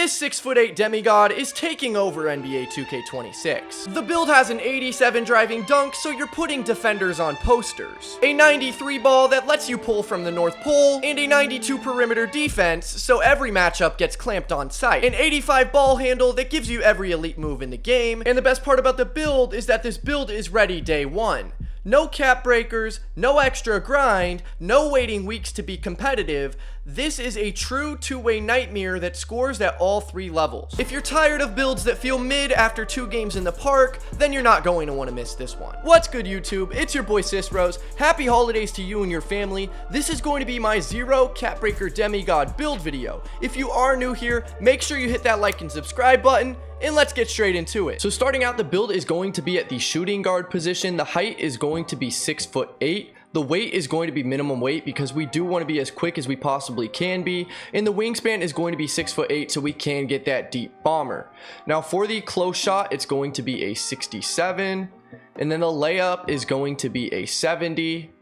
This 6'8" demigod is taking over NBA 2K26. The build has an 87 driving dunk, so you're putting defenders on posters, a 93 ball that lets you pull from the North Pole, and a 92 perimeter defense, so every matchup gets clamped on sight, an 85 ball handle that gives you every elite move in the game, and the best part about the build is that this build is ready day one. No cap breakers, no extra grind, no waiting weeks to be competitive. This is a true two-way nightmare that scores at all three levels. If you're tired of builds that feel mid after 2 games in the park, then you're not going to want to miss this one. What's good, YouTube? It's your boy Cisroz. Happy holidays to you and your family. This is going to be my 0 cap breaker demigod build video. If you are new here, make sure you hit that like and subscribe button, and let's get straight into it. So starting out, the build is going to be at the shooting guard position. The height is going to be 6'8". The weight is going to be minimum weight because we do want to be as quick as we possibly can be. And the wingspan is going to be 6'8", so we can get that deep bomber. Now for the close shot, it's going to be a 67. And then the layup is going to be a 70.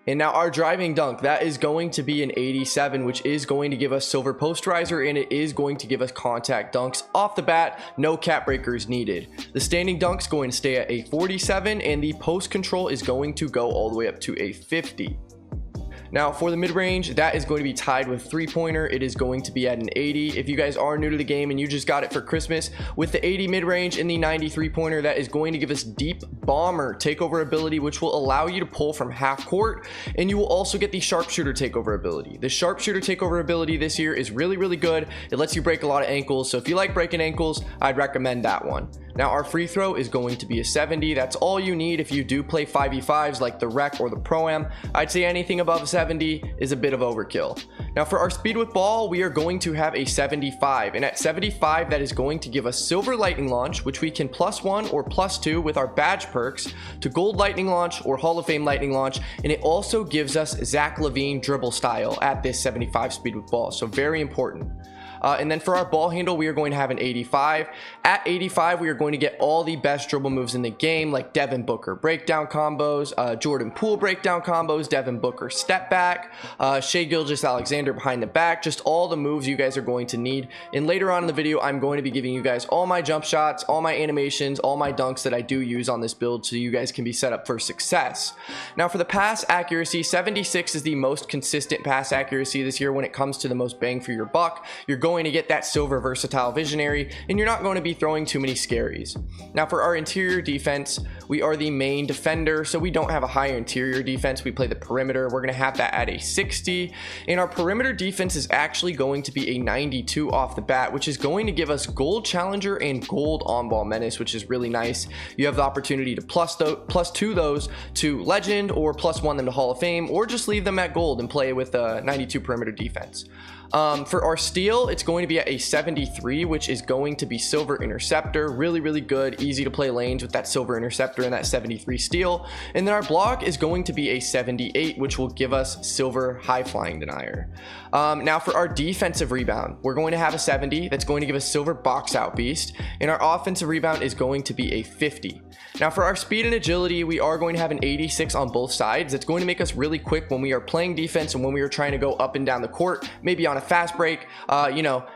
And now our driving dunk, that is going to be an 87, which is going to give us silver posterizer, and it is going to give us contact dunks off the bat. No cap breakers needed. The standing dunk's going to stay at a 47, and the post control is going to go all the way up to a 50. Now for the mid-range, that is going to be tied with three-pointer. It is going to be at an 80. If you guys are new to the game and you just got it for Christmas, with the 80 mid-range and the 93 pointer, that is going to give us deep bomber takeover ability, which will allow you to pull from half court, and you will also get the sharpshooter takeover ability. The sharpshooter takeover ability this year is really, really good. It lets you break a lot of ankles, so if you like breaking ankles, I'd recommend that one. Now our free throw is going to be a 70. That's all you need if you do play 5v5s like the Rec or the Pro-Am. I'd say anything above 70 is a bit of overkill. Now for our speed with ball, we are going to have a 75, and at 75, that is going to give us silver lightning launch, which we can +1 or +2 with our badge perks, to gold lightning launch or Hall of Fame lightning launch, and it also gives us Zach LaVine dribble style at this 75 speed with ball, so very important. And then for our ball handle, we are going to have an 85. At 85, we are going to get all the best dribble moves in the game, like Devin Booker breakdown combos, Jordan Poole breakdown combos, Devin Booker step back, Shai Gilgeous-Alexander behind the back, just all the moves you guys are going to need. And later on in the video, I'm going to be giving you guys all my jump shots, all my animations, all my dunks that I do use on this build, so you guys can be set up for success. Now for the pass accuracy, 76 is the most consistent pass accuracy this year when it comes to the most bang for your buck. You're going to get that silver versatile visionary, and you're not going to be throwing too many scaries. Now for our interior defense, we are the main defender, so we don't have a higher interior defense. We play the perimeter. We're going to have that at a 60, and our perimeter defense is actually going to be a 92 off the bat, which is going to give us gold challenger and gold on-ball menace, which is really nice. You have the opportunity to +2 those to legend, or +1 them to Hall of Fame, or just leave them at gold and play with a 92 perimeter defense. For our steal, it's going to be at a 73, which is going to be silver interceptor. Really, really good, easy to play lanes with that silver interceptor and that 73 steal. And then our block is going to be a 78, which will give us silver high flying denier. Now for our defensive rebound, we're going to have a 70. That's going to give us silver box out beast, and our offensive rebound is going to be a 50. Now for our speed and agility, we are going to have an 86 on both sides. It's going to make us really quick when we are playing defense and when we are trying to go up and down the court, maybe on a fast break,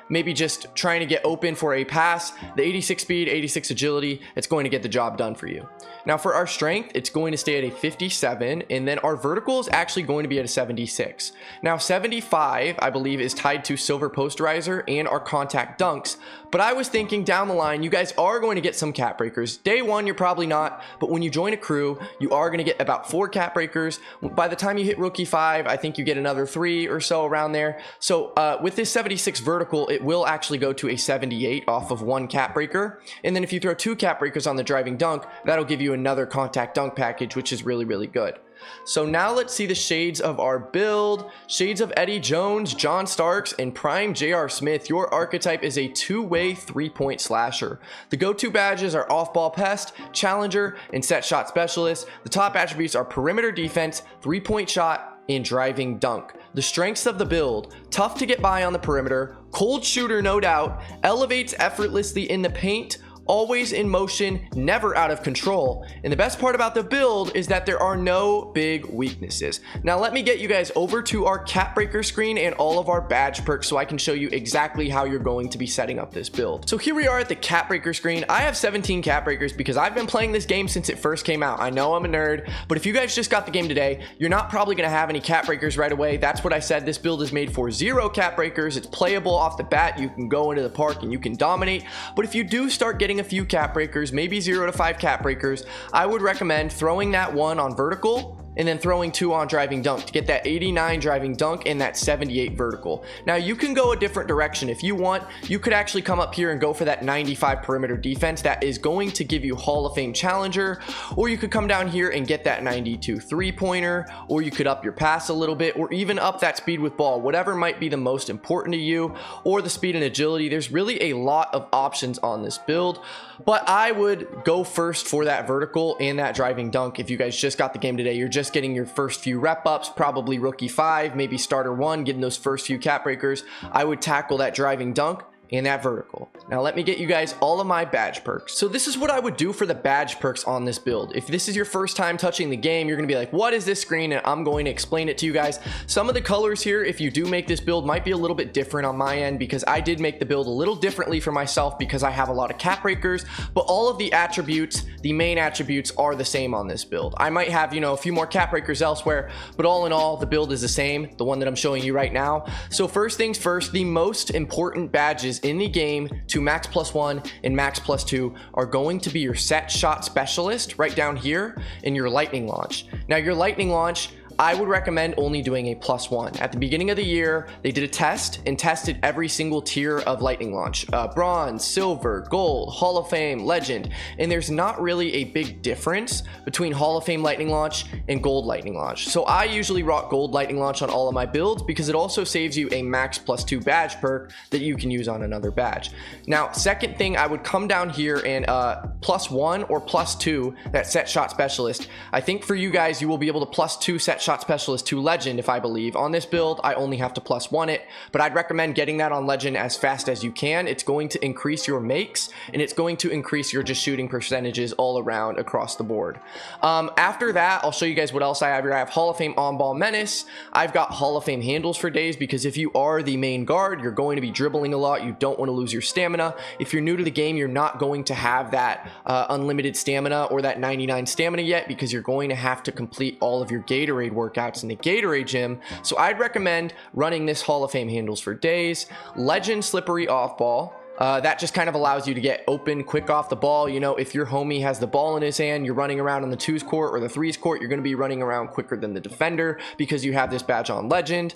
maybe just trying to get open for a pass. The 86 speed, 86 agility, it's going to get the job done for you. Now for our strength, it's going to stay at a 57, and then our vertical is actually going to be at a 76. Now 75, I believe, is tied to silver posterizer and our contact dunks, but I was thinking down the line, you guys are going to get some cap breakers. Day one, you're probably not, but when you join a crew, you are going to get about 4 cap breakers. By the time you hit rookie 5, I think you get another 3 or so around there. So with this 76 vertical, it will actually go to a 78 off of 1 cap breaker. And then if you throw 2 cap breakers on the driving dunk, that'll give you another contact dunk package, which is really, really good. So now let's see the shades of our build. Shades of Eddie Jones, John Starks, and Prime J.R. Smith. Your archetype is a two-way three-point slasher. The go-to badges are off-ball pest, challenger, and set shot specialist. The top attributes are perimeter defense, three-point shot, and driving dunk. The strengths of the build: tough to get by on the perimeter, cold shooter no doubt, elevates effortlessly in the paint, always in motion, never out of control. And the best part about the build is that there are no big weaknesses. Now let me get you guys over to our cap breaker screen and all of our badge perks so I can show you exactly how you're going to be setting up this build. So here we are at the cap breaker screen. I have 17 cap breakers because I've been playing this game since it first came out. I know I'm a nerd, but if you guys just got the game today, you're not probably going to have any cap breakers right away. That's what I said. This build is made for 0 cap breakers. It's playable off the bat. You can go into the park and you can dominate. But if you do start getting a few cap breakers, maybe 0 to 5 cap breakers, I would recommend throwing that 1 on vertical and then throwing 2 on driving dunk to get that 89 driving dunk and that 78 vertical. Now you can go a different direction. If you want, you could actually come up here and go for that 95 perimeter defense that is going to give you Hall of Fame challenger, or you could come down here and get that 92 3-pointer, or you could up your pass a little bit, or even up that speed with ball, whatever might be the most important to you, or the speed and agility. There's really a lot of options on this build, but I would go first for that vertical and that driving dunk. If you guys just got the game today, you're just getting your first few rep ups, probably rookie 5, maybe starter 1, getting those first few cap breakers. I would tackle that driving dunk and that vertical. Now let me get you guys all of my badge perks. So this is what I would do for the badge perks on this build. If this is your first time touching the game, you're gonna be like, what is this screen? And I'm going to explain it to you guys. Some of the colors here, if you do make this build, might be a little bit different on my end because I did make the build a little differently for myself because I have a lot of cap breakers, but all of the attributes, the main attributes, are the same on this build. I might have, you know, a few more cap breakers elsewhere, but all in all, the build is the same, the one that I'm showing you right now. So first things first, the most important badges in the game to max +1 and max +2 are going to be your set shot specialist right down here and your lightning launch. Now your lightning launch, I would recommend only doing a +1. At the beginning of the year, they did a test and tested every single tier of lightning launch, bronze, silver, gold, Hall of Fame, legend, and there's not really a big difference between Hall of Fame lightning launch and gold lightning launch. So I usually rock gold lightning launch on all of my builds because it also saves you a max +2 badge perk that you can use on another badge. Now, second thing, I would come down here and +1 or +2 that set shot specialist. I think for you guys, you will be able to +2 set shot specialist to legend. If I believe on this build, I only have to +1 it, but I'd recommend getting that on legend as fast as you can. It's going to increase your makes and it's going to increase your just shooting percentages all around across the board. After that, I'll show you guys what else I have here. I have Hall of Fame on ball menace. I've got Hall of Fame handles for days because if you are the main guard, you're going to be dribbling a lot. You don't want to lose your stamina. If you're new to the game, you're not going to have that unlimited stamina or that 99 stamina yet because you're going to have to complete all of your Gatorade workouts in the Gatorade gym. So I'd recommend running this Hall of Fame handles for days. Legend slippery off ball. That just kind of allows you to get open quick off the ball. You know, if your homie has the ball in his hand, you're running around on the 2's court or the 3's court, you're going to be running around quicker than the defender because you have this badge on legend.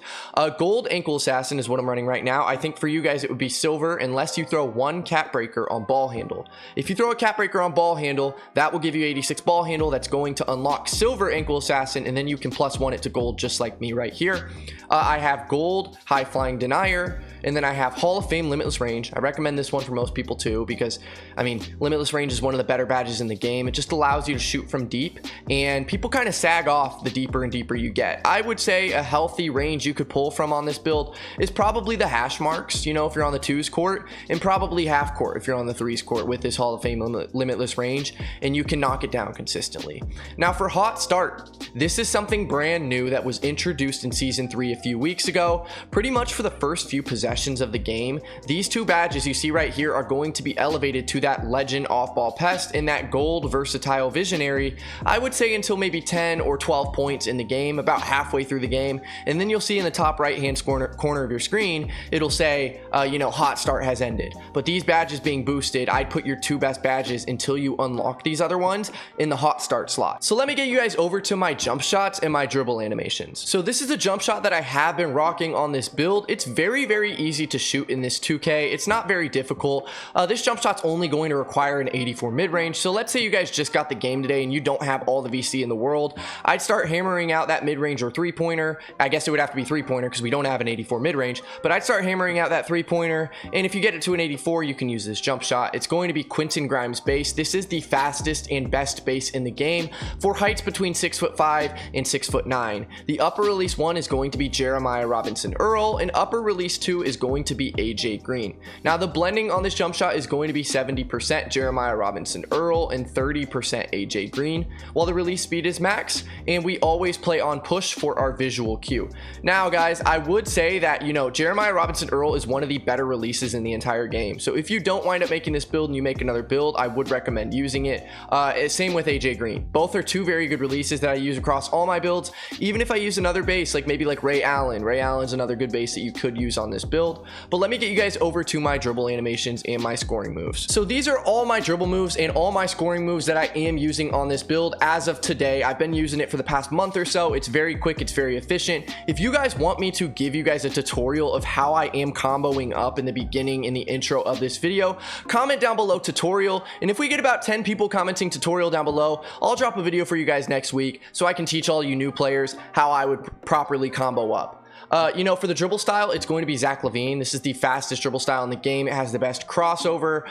Gold ankle assassin is what I'm running right now. I think for you guys it would be silver unless you throw 1 cap breaker on ball handle. If you throw a cap breaker on ball handle, that will give you 86 ball handle. That's going to unlock silver ankle assassin, and then you can +1 it to gold just like me right here. I have gold high flying denier, and then I have Hall of Fame limitless range. I recommend this one for most people too because, I mean, limitless range is one of the better badges in the game. It just allows you to shoot from deep, and people kind of sag off the deeper and deeper you get. I would say a healthy range you could pull from on this build is probably the hash marks, you know, if you're on the 2's court, and probably half court if you're on the 3's court with this Hall of Fame limitless range, and you can knock it down consistently. Now for hot start, this is something brand new that was introduced in season 3 a few weeks ago. Pretty much for the first few possessions of the game, these 2 badges you see right here are going to be elevated to that legend off-ball pest and that gold versatile visionary, I would say until maybe 10 or 12 points in the game, about halfway through the game. And then you'll see in the top right hand corner of your screen, it'll say, you know, hot start has ended. But these badges being boosted, I'd put your 2 best badges until you unlock these other ones in the hot start slot. So let me get you guys over to my jump shots and my dribble animations. So this is a jump shot that I have been rocking on this build. It's very, very easy to shoot in this 2K. It's not very difficult. This jump shot's only going to require an 84 mid-range. So let's say you guys just got the game today and you don't have all the VC in the world. I'd start hammering out that mid-range or 3-pointer. I guess it would have to be 3-pointer because we don't have an 84 mid-range, but I'd start hammering out that 3-pointer. And if you get it to an 84, you can use this jump shot. It's going to be Quentin Grimes base. This is the fastest and best base in the game for heights between 6'5" and 6'9". The upper release 1 is going to be Jeremiah Robinson Earl, and upper release 2 is going to be AJ Green. Now the blending on this jump shot is going to be 70% Jeremiah Robinson Earl and 30% AJ Green, while the release speed is max, and we always play on push for our visual cue. Now guys, I would say that, you know, Jeremiah Robinson Earl is one of the better releases in the entire game. So if you don't wind up making this build and you make another build, I would recommend using it. Same with AJ Green. Both are two very good releases that I use across all my builds. Even if I use another base, like maybe like Ray Allen. Ray Allen's another good base that you could use on this build. But let me get you guys over to my dribble animations and my scoring moves. So these are all my dribble moves and all my scoring moves that I am using on this build as of today. I've been using it for the past month or so. It's very quick, it's very efficient. If you guys want me to give you guys a tutorial of how I am comboing up in the beginning, in the intro of this video, comment down below tutorial, and if we get about 10 people commenting tutorial down below, I'll drop a video for you guys next week so I can teach all you new players how I would properly combo up. You know, for the dribble style, it's going to be Zach LaVine. This is the fastest dribble style in the game. It has the best crossover,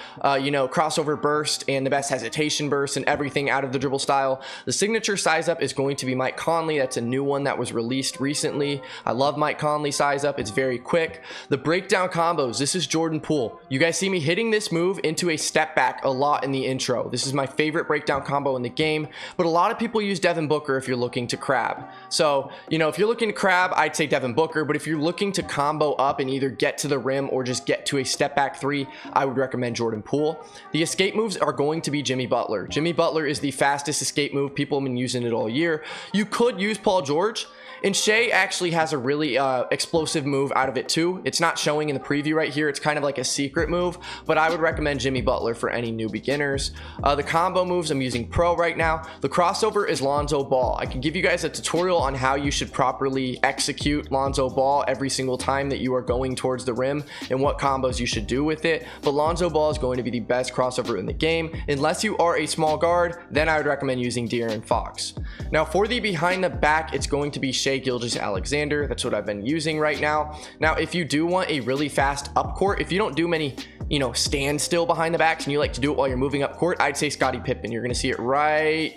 you know, crossover burst and the best hesitation burst and everything out of the dribble style. The signature size up is going to be Mike Conley. That's a new one that was released recently. I love Mike Conley size up. It's very quick. The breakdown combos, this is Jordan Poole. You guys see me hitting this move into a step back a lot in the intro. This is my favorite breakdown combo in the game, but a lot of people use Devin Booker if you're looking to crab. So, you know, if you're looking to crab, I'd say Devin Booker. But if you're looking to combo up and either get to the rim or just get to a step back three, I would recommend Jordan Poole. The escape moves are going to be Jimmy Butler. Jimmy Butler is the fastest escape move. People have been using it all year. You could use Paul George, and Shea actually has a really explosive move out of it too. It's not showing in the preview right here. It's kind of like a secret move, but I would recommend Jimmy Butler for any new beginners. The combo moves, I'm using Pro right now. The crossover is Lonzo Ball. I can give you guys a tutorial on how you should properly execute Lonzo Ball every single time that you are going towards the rim and what combos you should do with it. But Lonzo Ball is going to be the best crossover in the game. Unless you are a small guard, then I would recommend using De'Aaron Fox. Now for the behind the back, it's going to be Shea Gilgeous-Alexander. That's what I've been using right now. Now, if you do want a really fast up court, if you don't do many, you know, stand still behind the backs and you like to do it while you're moving up court, I'd say Scottie Pippen. You're going to see it right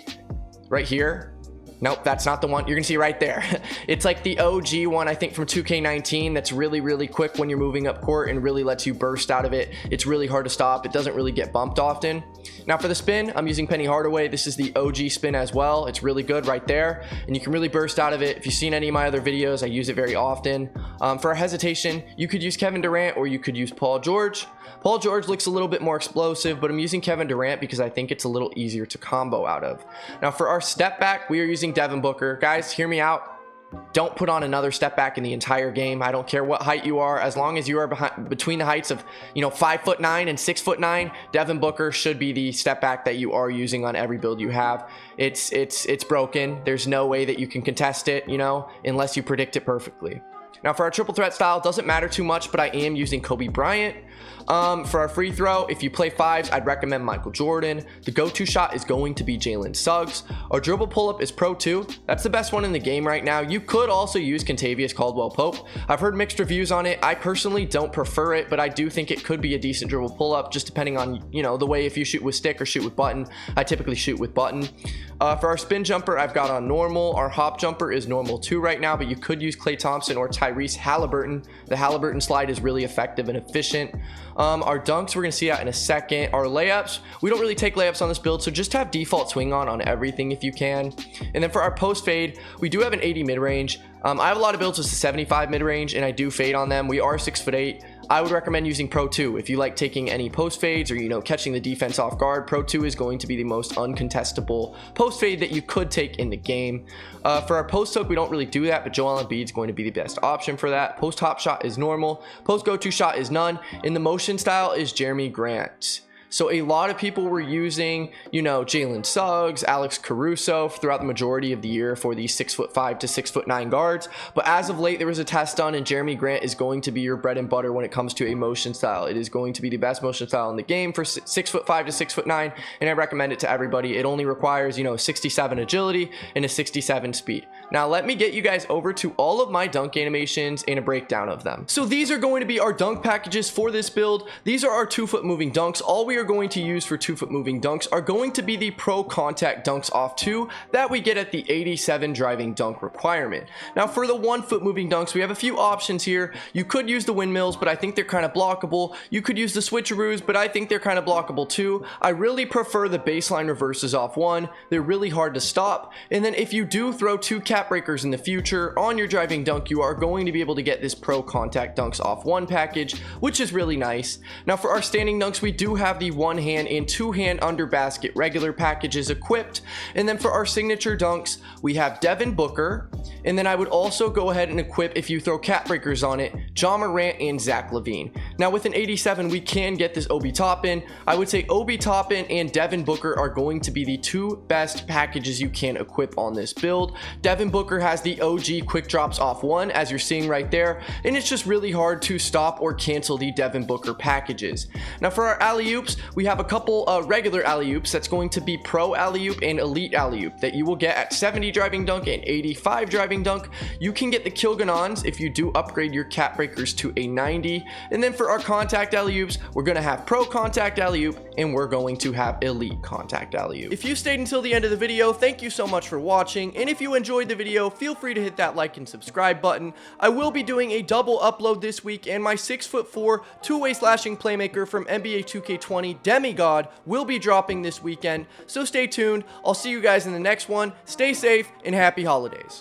here. Nope, that's not the one. You're gonna see right there. It's like the OG one, I think, from 2K19 that's really, really quick when you're moving up court and really lets you burst out of it. It's really hard to stop. It doesn't really get bumped often. Now for the spin, I'm using Penny Hardaway. This is the OG spin as well. It's really good right there, and you can really burst out of it. If you've seen any of my other videos, I use it very often. For a hesitation, you could use Kevin Durant or you could use Paul George. Paul George looks a little bit more explosive, but I'm using Kevin Durant because I think it's a little easier to combo out of. Now for our step back, we are using Devin Booker. Guys, hear me out. Don't put on another step back in the entire game. I don't care what height you are, as long as you are between the heights of, you know, 5'9" and 6'9", Devin Booker should be the step back that you are using on every build you have. It's broken. There's no way that you can contest it, you know, unless you predict it perfectly. Now for our triple threat style, it doesn't matter too much, but I am using Kobe Bryant. For our free throw, if you play fives, I'd recommend Michael Jordan. The go-to shot is going to be Jalen Suggs. Our dribble pull-up is Pro 2. That's the best one in the game right now. You could also use Kentavious Caldwell-Pope. I've heard mixed reviews on it. I personally don't prefer it, but I do think it could be a decent dribble pull-up, just depending on, you know, the way if you shoot with stick or shoot with button. I typically shoot with button. For our spin jumper, I've got on normal. Our hop jumper is normal 2 right now, but you could use Klay Thompson or Tyrese Halliburton. The Halliburton slide is really effective and efficient. Our dunks, we're going to see that in a second. Our layups, we don't really take layups on this build, so just have default swing on everything if you can. And then for our post fade, we do have an 80 mid-range. I have a lot of builds with a 75 mid-range, and I do fade on them. We are 6'8". I would recommend using Pro 2. If you like taking any post fades or, you know, catching the defense off guard, Pro 2 is going to be the most uncontestable post fade that you could take in the game. For our post hook, we don't really do that, but Joel Embiid is going to be the best option for that. Post hop shot is normal. Post go-to shot is none. And the motion style is Jeremy Grant. So a lot of people were using, you know, Jalen Suggs, Alex Caruso throughout the majority of the year for the 6'5" to 6'9" guards. But as of late, there was a test done, and Jeremy Grant is going to be your bread and butter when it comes to a motion style. It is going to be the best motion style in the game for 6'5" to 6'9", and I recommend it to everybody. It only requires, you know, 67 agility and a 67 speed. Now let me get you guys over to all of my dunk animations and a breakdown of them. So these are going to be our dunk packages for this build. These are our 2-foot moving dunks. All we are going to use for 2-foot moving dunks are going to be the Pro Contact Dunks Off 2 that we get at the 87 driving dunk requirement. Now for the 1-foot moving dunks, we have a few options here. You could use the windmills, but I think they're kind of blockable. You could use the switcheroos, but I think they're kind of blockable too. I really prefer the baseline reverses off 1. They're really hard to stop. And then if you do throw 2 cap breakers in the future on your driving dunk, you are going to be able to get this Pro Contact Dunks Off 1 package, which is really nice. Now for our standing dunks, we do have the 1-hand and 2-hand under basket regular packages equipped. And then for our signature dunks, we have Devin Booker, and then I would also go ahead and equip, if you throw cap breakers on it, John Morant and Zach LaVine. Now with an 87, we can get this Obi Toppin. I would say Obi Toppin and Devin Booker are going to be the 2 best packages you can equip on this build. Devin Booker has the OG quick drops off 1, as you're seeing right there, and it's just really hard to stop or cancel the Devin Booker packages. Now for our alley-oops, we have a couple regular alley-oops. That's going to be Pro Alley-oop and Elite Alley-oop that you will get at 70 driving dunk and 85 driving dunk. You can get the Kilganons if you do upgrade your cap breakers to a 90. And then for our contact alley-oops, we're going to have Pro Contact Alley-oop and we're going to have Elite Contact Alley-oop. If you stayed until the end of the video, thank you so much for watching. And if you enjoyed the video, feel free to hit that like and subscribe button. I will be doing a double upload this week, and my 6'4" two-way slashing playmaker from NBA 2K20 Demigod will be dropping this weekend. So stay tuned. I'll see you guys in the next one. Stay safe and happy holidays.